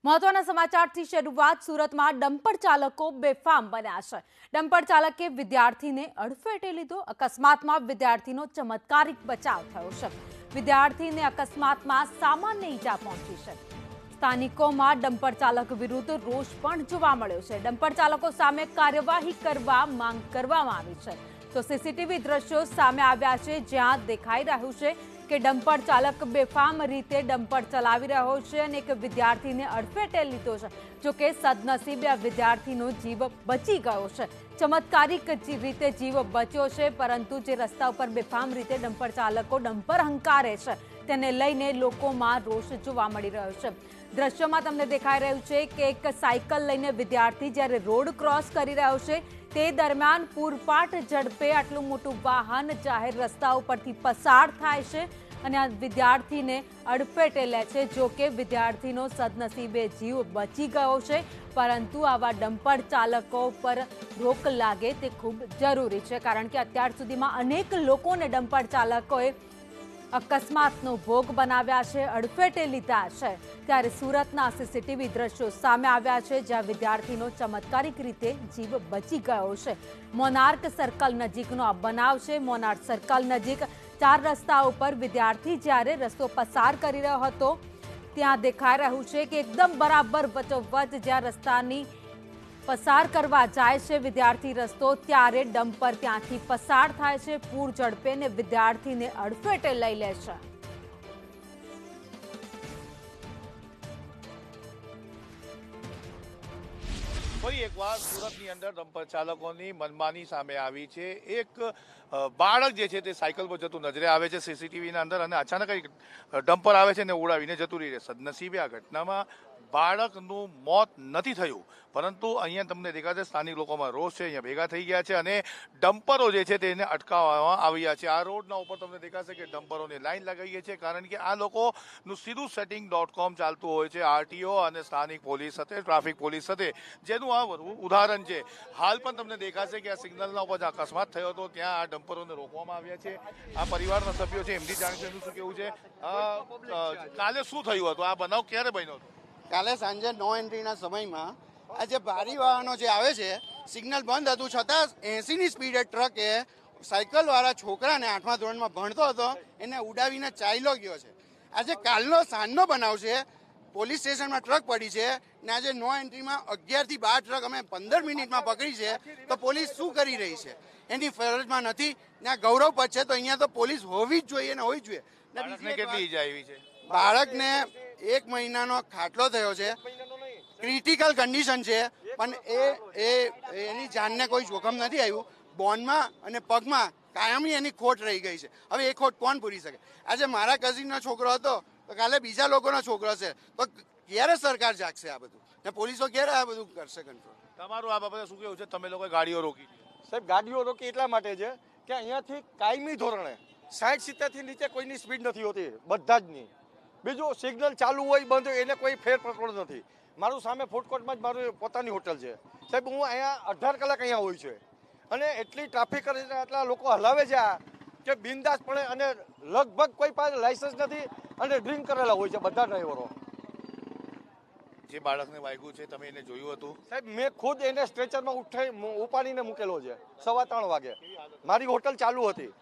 મહત્વના સમાચારથી શરૂઆત સુરતમાં ડમ્પર ચાલકો બેફામ બન્યા છે। ડમ્પર ચાલકે વિદ્યાર્થીને અડફેટે લીધો। અકસ્માતમાં વિદ્યાર્થીનો ચમત્કારિક બચાવ થયો છે। વિદ્યાર્થીને અકસ્માતમાં સામાન્ય ઈજા પહોંચી છે। સ્થાનિકોમાં ડમ્પર ચાલક વિરુદ્ધ રોષ પણ જોવા મળ્યો છે। ડમ્પર ચાલકો સામે કાર્યવાહી કરવા માંગ કરવામાં આવી છે। તો સીસીટીવી દ્રશ્યો સામે આવ્યા છે, જ્યાં દેખાઈ રહ્યું છે કે ડમ્પર ચાલક બેફામ રીતે ડમ્પર ચલાવી રહ્યો છે અને એક વિદ્યાર્થીને અડફેટે લીધો છે। જો કે સદનસીબે આ વિદ્યાર્થીનો જીવ બચી ગયો છે। ચમત્કારિક રીતે જીવ બચ્યો છે, પરંતુ જે રસ્તા ઉપર બેફામ રીતે ડમ્પર ચાલકો ડમ્પર હંકારે છે તેને લઈને લોકોમાં રોષ જોવા મળી રહ્યો છે। દ્રશ્યમાં તમને દેખાઈ રહ્યું છે કે એક સાયકલ લઈને વિદ્યાર્થી જ્યારે રોડ ક્રોસ કરી રહ્યો છે તે દરમિયાન પૂરપાટ ઝડપે આટલું મોટું વાહન જાહેર રસ્તા ઉપરથી પસાર થાય છે અને આ વિદ્યાર્થીને અડફેટે લે છે। જો કે વિદ્યાર્થીનો સદનસીબે જીવ બચી ગયો છે, પરંતુ આવા ડમ્પર ચાલકો પર રોક લાગે તે ખૂબ જરૂરી છે, કારણ કે અત્યાર સુધીમાં અનેક લોકોને ડમ્પર ચાલકોએ અકસ્માતનો ભોગ બનાવ્યા છે, અડફેટે લીધા છે। ત્યારે સુરતના સીસીટીવી દ્રશ્યો સામે આવ્યા છે, જ્યાં વિદ્યાર્થીનો ચમત્કારિક રીતે જીવ બચી ગયો છે। મોનાર્ક સર્કલ નજીકનો આ બનાવ છે। મોનાર્ક સર્કલ નજીક 4 રસ્તા ઉપર વિદ્યાર્થી જ્યારે રસ્તો પસાર કરી રહ્યો હતો ત્યાં દેખાઈ રહ્યું છે કે એકદમ બરાબર વચ્ચોવચ્ચ જ્યાં રસ્તાની પસાર કરવા જાય છે વિદ્યાર્થી રસ્તો, ત્યારે ડમ્પર ત્યાંથી પસાર થાય છે પૂર ઝડપે ને વિદ્યાર્થીને અડફેટે લઈ લે છે। ફરી એકવાર સુરતની અંદર ડમ્પર ચાલકોની મનમાની સામે આવી છે। એક બાળક જે છે તે સાયકલ પર જતું નજરે આવે છે સીસીટીવીના અંદર, અને અચાનક એક ડમ્પર આવે છે ને ઉડાવીને જતું રહે છે। સદનસીબે આ ઘટનામાં બાળકનું મોત નથી થયું, પરંતુ અહીંયા તમને દેખાશે સ્થાનિક લોકોમાં રોષ છે, અહીંયા ભેગા થઈ ગયા છે અને ડમ્પરો જે છે તેને અટકાવવામાં આવ્યા છે। આ રોડના ઉપર તમને દેખાશે કે ડમ્પરોની લાઈન લગાવી છે, કારણ કે આ લોકોનું સીધું setting.com ચાલતું હોય છે આરટીઓ અને સ્થાનિક પોલીસ સાથે, ટ્રાફિક પોલીસ સાથે, જેનું આ ઉદાહરણ છે। હાલ પણ તમને દેખાશે કે આ સિગ્નલના ઉપર જે અકસ્માત થયો હતો ત્યાં આ ડમ્પરોને રોકવામાં આવ્યા છે। આ પરિવારના સભ્યો છે, એમથી જાણીશું એમનું શું કેવું છે। કાલે શું થયું હતું, આ બનાવ ક્યારે બન્યો હતો? કાલે સાંજે નો એન્ટ્રીના સમયમાં આ જે ભારી વાહનો જે આવે છે, સિગ્નલ બંધ હતું છતાં 80ની સ્પીડે ટ્રકે સાયકલવાળા છોકરાને 8મા ધોરણમાં ભણતો હતો એને ઉડાવીને ચાલ્યો ગયો છે। આજે કાલનો સાંજનો બનાવ છે। પોલીસ સ્ટેશનમાં ટ્રક પડી છે ને આજે નો એન્ટ્રીમાં 11 થી 12 ટ્રક અમે 15 મિનિટમાં પકડી છે। તો પોલીસ શું કરી રહી છે? એની ફરજમાં નથી ને આ ગૌરવ પદ છે, તો અહીંયા તો પોલીસ હોવી જ જોઈએ ને હોવી જ જોઈએ। કેટલી ઈજા આવી છે? બાળકને 1 મહિનાનો ખાટલો થયો છે, ક્રિટિકલ કન્ડિશન છે, પણ એની જાનને કોઈ જોખમ નથી આવ્યું। બોનમાં અને પગમાં કાયમી એની ખોટ રહી ગઈ છે। હવે એ ખોટ કોણ પૂરી શકે? આજે મારા કઝિનનો છોકરો હતો તો કાલે બીજા લોકોનો છોકરો છે, તો ક્યારે સરકાર જાગશે આ બધું ને પોલીસો ક્યારે આ બધું કરશે કંટ્રોલ? તમારું આ બાબતે શું કેવું છે? તમે લોકોએ ગાડીઓ રોકી? સાહેબ, ગાડીઓ રોકી એટલા માટે છે કે અહીંયાથી કાયમી ધોરણે 60-70થી નીચે કોઈની સ્પીડ નથી હોતી, બધા જ નહીં। બીજું, સિગ્નલ ચાલુ હોય બંધ હોય એને કોઈ ફેર પકડ નથી। મારું સામે ફૂડકોર્ટમાં જ મારું પોતાની હોટલ છે સાહેબ, હું અહીંયા 18 કલાક અહીંયા હોય છે અને એટલી ટ્રાફિક એટલા લોકો હલાવે છે આ કે બિંદાસપણે, અને લગભગ કોઈ પાસે લાયસન્સ નથી અને ડ્રિંક કરેલા હોય છે બધા ડ્રાઈવરો। જે બાળકને વાગ્યું છે તમે એને જોયું હતું? સાહેબ, મેં ખુદ એને સ્ટ્રેચરમાં ઉપાડીને મૂકેલો છે 3:15 વાગે। મારી હોટલ ચાલુ હતી,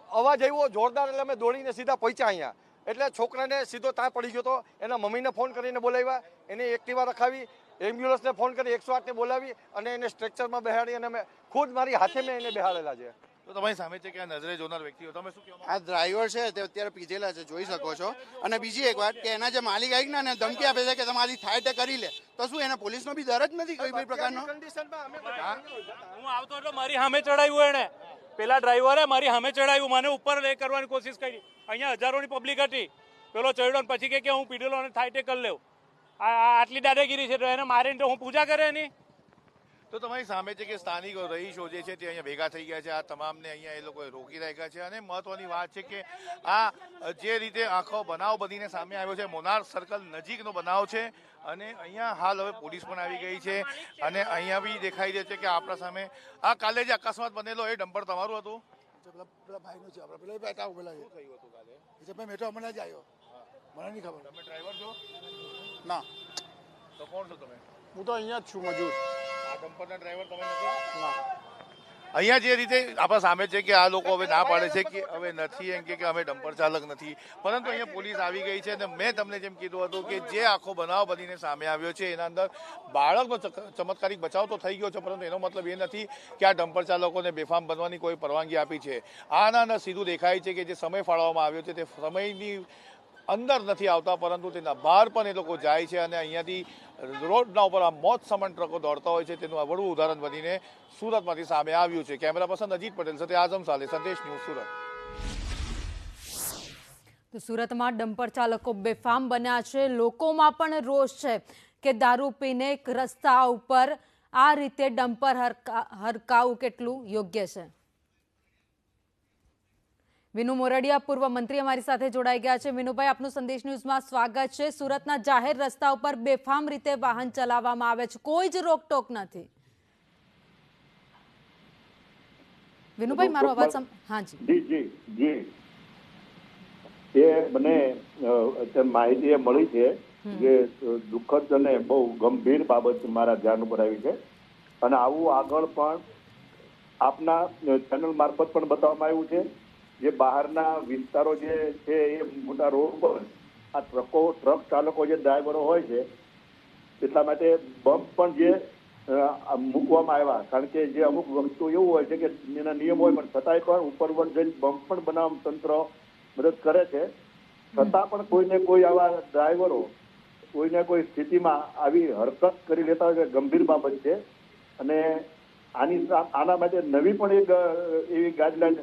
અવાજ આવ્યો જોરદાર એટલે અમે દોડીને સીધા પહોંચ્યા અહીંયા। એટલે છોકરાને સીધો ત્યાં પડી ગયો હતો, એના મમ્મીને ફોન કરીને બોલાવ્યા, એને એક્ટિવા રખાવી, એમ્બ્યુલન્સને ફોન કરી 108ને બોલાવી અને એને સ્ટ્રેચરમાં બેહાડી અને અમે ખુદ મારી હાથે મેં એને બેહાડેલા છે। તો તમારી સામે છે કે આ નજરે જોનાર વ્યક્તિઓ, તમે શું કહેવા? આ ડ્રાઈવર છે તે અત્યારે પીધેલા છે, જોઈ શકો છો। અને બીજી એક વાત કે એના જે માલિક આવી ને એને ધમકી આપે છે કે તમારી થાય તે કરી લે, તો શું એને પોલીસનો બી ડર જ નથી કોઈ બી પ્રકારનો? હું આવતો એટલે મારી સામે ચડાવ્યું, એને પેલા ડ્રાઈવરે મારી સામે ચડાવ્યું, મને ઉપર લે કરવાની કોશિશ કરી। અહીંયા હજારોની પબ્લિક હતી, પેલો ચડ્યો ને પછી કે હું પીડેલો અને થાય તે કરી લેવું। આટલી દાદાગીરી છે તો એને મારીને તો હું પૂજા કરે એની? તો તમારી સામે છે કે સ્થાનિક રહીશો જે છે તે અહીંયા ભેગા થઈ ગયા છે, આ તમામને અહીંયા એ લોકોએ રોકી રાખ્યા છે। અને મહત્વની વાત છે કે આ જે રીતે આખો બનાવ બનીને સામે આવ્યો છે, મોનાર્ક સર્કલ નજીકનો બનાવ છે, અને અહીંયા હાલ હવે પોલીસ પણ આવી ગઈ છે અને અહીંયા બી દેખાઈ દે છે કે આપણા સામે આ કાલે જે અકસ્માત બનેલો એ ડમ્પર તમારું હતું? પેલા ભાઈનું છે, આપણે પેલા બેઠા પેલા શું થયું હતું કાલે? મેં તો હમણાં જ આવ્યો, મને નહીં ખબર। તમે ડ્રાઈવર છો? ના, તો કોણ છો તમે? હું તો અહીંયા જ છું મજૂર. આ ડમ્પરના ડ્રાઈવર તમે નથી? ના. અહીંયા જે રીતે આપણા સામે છે કે આ લોકો હવે ના પાડે છે કે હવે નથી એમ કે અમે ડમ્પર ચાલક નથી, પરંતુ અહીંયા પોલીસ આવી ગઈ છે અને મેં તમને જેમ કીધું હતું કે જે આખો બનાવ બનીને સામે આવ્યો છે એના અંદર બાળકનો ચમત્કારિક બચાવ તો થઈ ગયો છે, પરંતુ એનો મતલબ એ નથી કે આ ડમ્પર ચાલકોને બેફામ બનવાની કોઈ પરવાનગી આપી છે. આના અંદર સીધું દેખાય છે કે જે સમય ફાળવવામાં આવ્યો છે તે સમયની અંદર નથી આવતા, પરંતુ તેના બહાર પણ એ લોકો જાય છે અને અહીંયાથી રોડના ઉપર આ મોત સમન ટ્રકો દોડતા હોય છે. તેનું આવડું ઉદાહરણ બનીને સુરતમાંથી સામે આવ્યું છે. કેમેરા પર્સન અજીત પટેલ સાથે આઝમ સાલે, સંદેશ ન્યૂઝ, સુરત. તો સુરતમાં ડમ્પર ચાલકો બેફામ બન્યા છે. લોકોમાં પણ રોષ છે કે દારૂ પીને રસ્તા ઉપર આ રીતે ડમ્પર હરકાવું કેટલું યોગ્ય છે. વિનુ મોરડિયા, પૂર્વ મંત્રી, અમારી સાથે જોડાઈ ગયા છે. વિનુભાઈ, આપનું સંદેશ ન્યૂઝમાં સ્વાગત છે. સુરતના જાહેર રસ્તા ઉપર બેફામ રીતે વાહન ચલાવવામાં આવે છે, કોઈ જ રોકટોક નથી. વિનુભાઈ, મારો અવાજ હાજી જી જી જી એ મને માહિતી મળી છે જે દુઃખદ અને બહુ ગંભીર બાબત મારા ધ્યાન ઉપર આવી છે અને આવું આગળ પણ આપના ચેનલ મારફત પણ બતાવવામાં આવ્યું છે. જે બહારના વિસ્તારો જે છે એ મોટા રોડ પર આ ટ્રક ચાલકો જે ડ્રાઈવરો હોય છે એટલા માટે બમ્પ પણ જે મૂકવામાં આવ્યા, કારણ કે જે અમુક વસ્તુ એવું હોય છે કે એના નિયમ હોય પણ છતાંય પણ ઉપર જઈને બમ્પ પણ બનાવવા તંત્ર મદદ કરે છે. છતાં પણ કોઈને કોઈ આવા ડ્રાઈવરો કોઈને કોઈ સ્થિતિમાં આવી હરકત કરી લેતા હોય ગંભીર બાબત છે અને આના માટે નવી પણ એક એવી ગાઈડલાઈન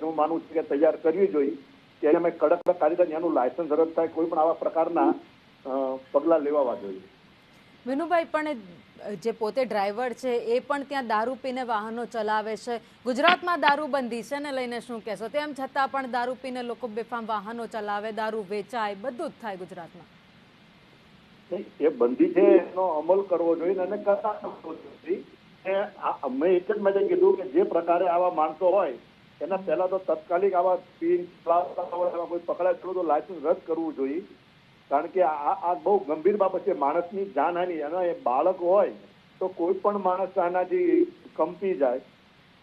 હું માનું છું કે તૈયાર કરવી જોઈએ કે અમે કડક કાયદા એનું લાયસન્સ રદ થાય, કોઈ પણ આવા પ્રકારના પગલાં લેવા જોઈએ. વિનુભાઈ, પણ જે પોતે ડ્રાઈવર છે એ પણ ત્યાં દારૂ પીને વાહનો ચલાવે છે. ગુજરાતમાં દારૂબંધી છે ને લઈને શું કહેશો? તેમ છતાં પણ દારૂ પીને લોકો બેફામ વાહનો ચલાવે, દારૂ વેચાય, બધું જ થાય ગુજરાતમાં. એ બંધી છે એનો અમલ કરવો જોઈએ અને કરતા મેં એક જ માટે કીધું કે જે પ્રકારે આવા માણસો હોય એના પહેલા તો તાત્કાલિક આવા કોઈ પકડાય તો લાયસન્સ રદ કરવું જોઈએ, કારણ કે આ બહુ ગંભીર બાબત છે. માણસની જાનહાનિ અને એ બાળક હોય તો કોઈ પણ માણસ આનાથી કંપી જાય.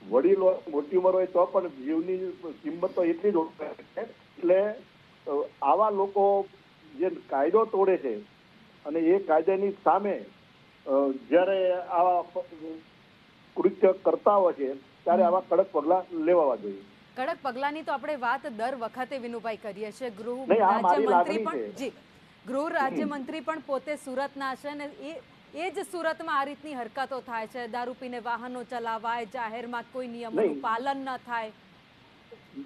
વડીલ હોય, મોટી ઉંમર હોય તો પણ જીવની કિંમત તો એટલી જ હોય છે. એટલે આવા લોકો જે કાયદો તોડે છે અને એ કાયદાની સામે જ્યારે આવા કૃત્ય કરતા હોય છે ત્યારે આવા કડક પગલાં લેવા જોઈએ. કડક પગલાંની તો આપણે વાત દર વખતે વિનુભાઈ કરીએ છીએ. ગૃહ રાજ્યમંત્રી પણ પોતે સુરતના છે ને એ જ સુરતમાં આ રીતની હરકતો થાય છે. દારૂ પીને વાહનો ચલાવાય, જાહેરમાં કોઈ નિયમોનું પાલન ન થાય.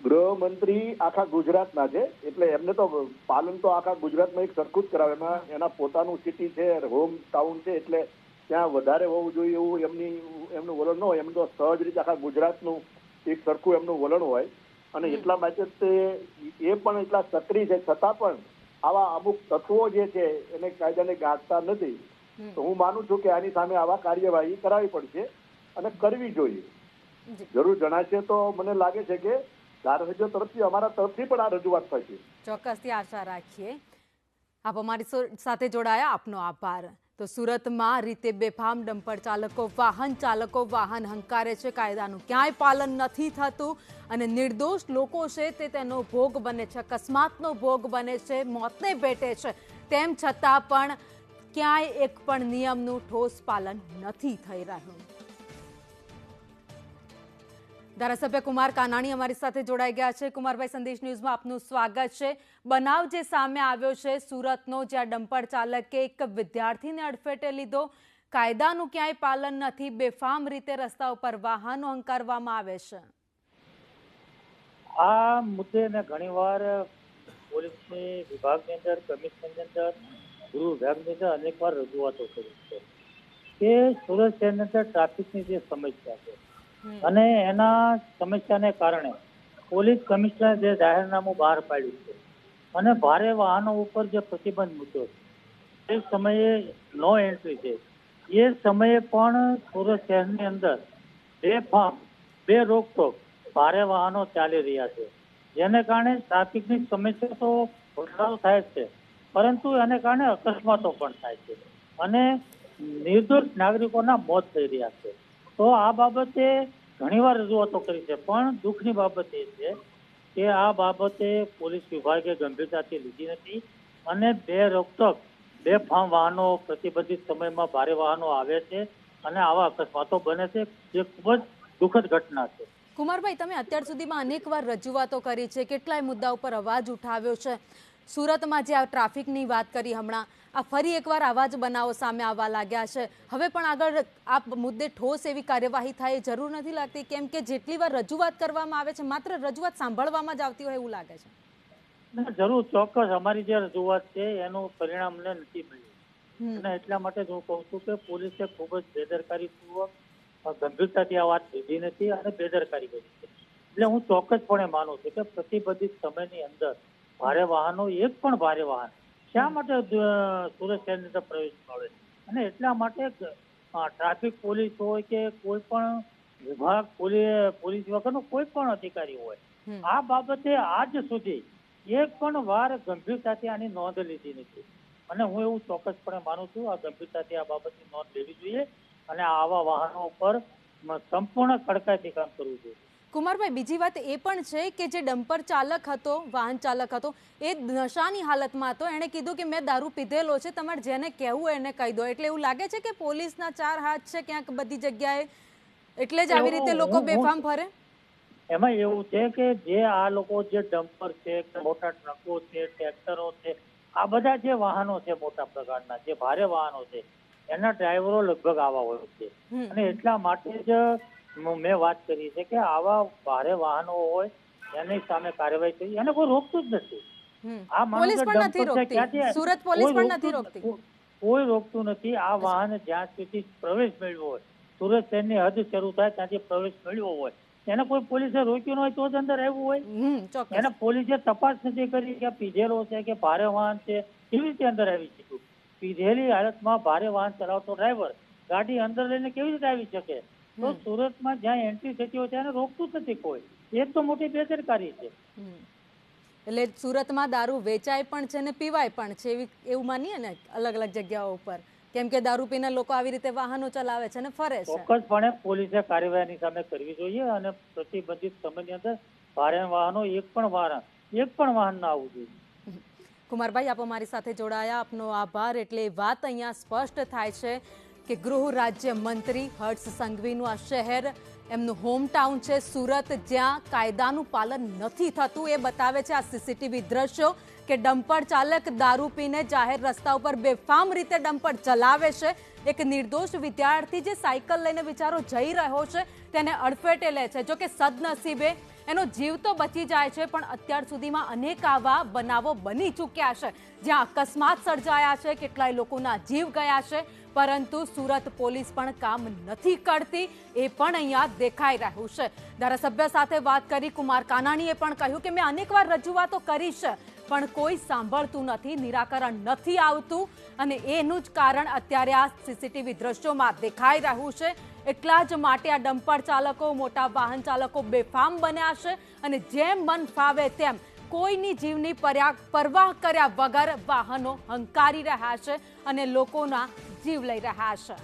ગૃહમંત્રી આખા ગુજરાતના છે એટલે એમને તો પાલન તો આખા ગુજરાતમાં એક સરખું જ કરાવે. એમાં એના પોતાનું સિટી છે, હોમ ટાઉન છે, એટલે ત્યાં વધારે હોવું જોઈએ એવું એમનું વલણ ન હોય. એમ તો સહજ રીતે આખા ગુજરાતનું એક સરખું એમનું વલણ હોય અને એટલા માટે એ પણ એટલા સક્રિય છે. છતાં પણ આવા અમુક તત્વો જે છે એને કાયદાને ગાંઠતા નથી. તો હું માનું છું કે આની સામે આવા કાર્યવાહી કરાવી પડશે અને કરવી જોઈએ. જરૂર જણાશે તો મને લાગે છે કે ધારાસભ્યો તરફથી અમારા તરફથી પણ આ રજૂઆત થશે. ચોક્કસથી આશા રાખીએ. આપ અમારી સાથે જોડાયા, આપનો આભાર. તો સુરતમાં રીતે બેફામ ડમ્પર ચાલકો, વાહન ચાલકો વાહન હંકારે છે, કાયદાનું ક્યાંય પાલન નથી થતું અને નિર્દોષ લોકો છે તે તેનો ભોગ બને છે, અકસ્માતનો ભોગ બને છે, મોતને ભેટે છે. તેમ છતાં પણ ક્યાંય એક પણ નિયમનું ઠોસ પાલન નથી થઈ રહ્યું. ધારાસભ્ય કુમાર કાનાણી અમારી સાથે જોડાઈ ગયા છે. કુમારભાઈ, સંદેશ ન્યૂઝમાં આપનું સ્વાગત છે. બનાવ જે સામે આવ્યો છે સુરતનો, જ્યાં ડમ્પર ચાલકે એક વિદ્યાર્થીને અડફેટે લીધો, કાયદાનું ક્યાંય પાલન નથી, બેફામ રીતે રસ્તા ઉપર વાહનો હંકારવામાં આવે છે. આ મુદ્દે મેં ઘણીવાર પોલીસની વિભાગની અંદર, કમિશનરની અંદર, ગૃહ વિભાગની અંદર અનેકવાર રજૂઆતો કરી છે કે સુરત શહેરની અંદર ટ્રાફિકની જે સમસ્યા છે અને એના સમસ્યાને કારણે પોલીસ કમિશનર જે જાહેરનામું બહાર પાડ્યું છે અને ભારે વાહનો ઉપર જે પ્રતિબંધ મૂક્યો છે એ સમયે નો એન્ટ્રી છે, એ સમયે પણ સુરત શહેરની અંદર બે રોકટોક ભારે વાહનો ચાલી રહ્યા છે, જેને કારણે ટ્રાફિકની સમસ્યા તો ઘટાડો થાય છે, પરંતુ એને કારણે અકસ્માતો પણ થાય છે. અને નિર્દોષ નાગરિકોના મોત થઈ રહ્યા છે. તો આ બાબતે ઘણીવાર રજૂઆતો કરી છે, પણ દુઃખની બાબત એ છે કે આ બાબતે પોલીસ વિભાગે ગંભીરતાથી લીધી નથી અને બેફામ વાહનો પ્રતિબંધિત સમયમાં ભારે વાહનો આવે છે અને આવા અકસ્માતો બને છે, જે ખૂબ જ દુઃખદ ઘટના છે. કુમારભાઈ, તમે અત્યાર સુધીમાં અનેકવાર રજૂઆતો કરી છે, કેટલાય મુદ્દા ઉપર અવાજ ઉઠાવ્યો છે. સુરતમાં જે આ ટ્રાફિકની વાત કરી હમણાં, આ ફરી એકવાર આવા જ બનાવો સામે આવવા લાગ્યા છે. હવે પણ આગળ આ મુદ્દે ઠોસ એવી કાર્યવાહી થાય એ જરૂર નથી લાગતી? કેમ કે જેટલી વાર રજૂઆત કરવામાં આવે છે, માત્ર રજૂઆત સાંભળવામાં જ આવતી હોય એવું લાગે છે. જરૂર, ચોક્કસ અમારી જે રજૂઆત છે એનું પરિણામ અમને નથી મળ્યું અને એટલા માટે જ હું કહું છું કે પોલીસે ખૂબ જ બેદરકારીપૂર્વક ગંભીરતાથી આ વાત લીધી નથી અને બેદરકારી કરી છે. એટલે હું ચોક્કસપણે માનું છું કે પ્રતિબંધિત સમયની અંદર ભારે વાહનો, એક પણ ભારે વાહન શા માટે સુરત શહેરની અંદર પ્રવેશ મળે, અને એટલા માટે ટ્રાફિક પોલીસ હોય કે કોઈ પણ વિભાગ, પોલીસ વગરનો કોઈ પણ અધિકારી હોય, આ બાબતે આજ સુધી એક પણ વાર ગંભીરતાથી આની નોંધ લીધી નથી. અને હું એવું ચોક્કસપણે માનું છું આ ગંભીરતાથી આ બાબતની નોંધ લેવી જોઈએ અને આવા વાહનો ઉપર સંપૂર્ણ કડકાઈથી કામ કરવું જોઈએ. કુમારભાઈ, બીજી વાત એ પણ છે કે જે ડમ્પર ચાલક હતો, વાહન ચાલક હતો, એ નશાની હાલતમાં હતો. એણે કીધું કે મેં દારૂ પીધેલો છે, તમારે જેને કહેવું એને કહી દો. એટલે એવું લાગે છે કે પોલીસના 4 હાથ છે ક્યાંક બધી જગ્યાએ, એટલે જ આવી રીતે લોકો બેફામ ફરે. એમાં એવું છે કે જે આ લોકો જે ડમ્પર છે, મોટા ટ્રકો છે, ટ્રેક્ટરો છે, આ બધા જે વાહનો છે મોટા પ્રકારના, જે ભારે વાહનો છે, એના ડ્રાઈવરો લગભગ આવા હોય છે અને એટલા માટે જ મેં વાત કરી છે કે આવા ભારે વાહનો હોય એની સામે કાર્યવાહી કરી, એને કોઈ રોકતું જ નથી. આ પોલીસ પણ નથી રોકતી, સુરત પોલીસ પણ નથી રોકતી, કોઈ રોકતું નથી. આ વાહન જ્યાં સુધી પ્રવેશ મેળવ્યો હોય, સુરત શહેરની હદ શરૂ થાય ત્યાંથી પ્રવેશ મેળવ્યો હોય, એને કોઈ પોલીસે રોક્યું ન હોય તો જ અંદર આવ્યું હોય. એને પોલીસે તપાસ નથી કરી કે પીધેલો છે કે ભારે વાહન છે, કેવી રીતે અંદર આવી શક્યું? પીધેલી હાલતમાં ભારે વાહન ચલાવતો ડ્રાઈવર ગાડી અંદર લઈને કેવી રીતે આવી શકે? તો સુરતમાં જ્યાં એન્ટ્રી થતી હોય ત્યાં રોકતું જ નથી કોઈ. એ તો મોટી બેદરકારી છે. એટલે સુરતમાં દારૂ વેચાય પણ છે ને પીવાય પણ છે, એવું માનીએ ને અલગ અલગ જગ્યાઓ ઉપર, કેમ કે દારૂ પીને લોકો આવી રીતે વાહનો ચલાવે છે ને ફરે છે. ચોક્કસપણે પોલીસે કાર્યવાહી સામે કરવી જોઈએ અને પ્રતિબંધિત સમયની અંદર ભારે વાહનો એક પણ વાહન ના આવવું જોઈએ. કુમારભાઈ, આપ અમારી સાથે જોડાયા, આપનો આભાર. એટલે વાત અહીંયા સ્પષ્ટ થાય છે કે ગૃહ રાજ્ય મંત્રી હર્ષ સંઘવીનું આ શહેર, એમનું હોમટાઉન છે સુરત, જ્યાં કાયદાનું પાલન નથી થતું. એ બતાવે છે આ સીસીટીવી દ્રશ્યો કે ડમ્પર ચાલક દારૂ પીને જાહેર રસ્તા ઉપર બેફામ રીતે ડમ્પર ચલાવે છે. એક નિર્દોષ વિદ્યાર્થી જે સાયકલ લઈને વિચારો જઈ રહ્યો છે તેને અડફેટે લે છે. જો કે સદનસીબે એનો જીવ તો બચી જાય છે, પણ અત્યાર સુધીમાં અનેક આવા બનાવો બની ચૂક્યા છે જ્યાં અકસ્માત સર્જાયા છે, કેટલાય લોકોના જીવ ગયા છે, પરંતુ સુરત પોલીસ પણ કામ નથી કરતી, એ પણ અહીંયા દેખાઈ રહ્યું છે. ધારાસભ્ય સાથે વાત કરી કુમાર કાનાણીએ પણ કહ્યું કે મેં અનેકવાર રજૂઆતો કરી છે પણ કોઈ સાંભળતું નથી, નિરાકરણ નથી આવતું અને એનું જ કારણ અત્યારે આ સીસીટીવી દ્રશ્યોમાં દેખાઈ રહ્યું છે. એટલા જ માટે આ ડમ્પર ચાલકો, મોટા વાહન ચાલકો બેફામ બન્યા છે અને જેમ મન ફાવે તેમ કોઈની જીવની પરવાહ કર્યા વગર વાહનો હંકારી રહ્યા છે અને લોકોના જીવ લઈ રહ્યા છે.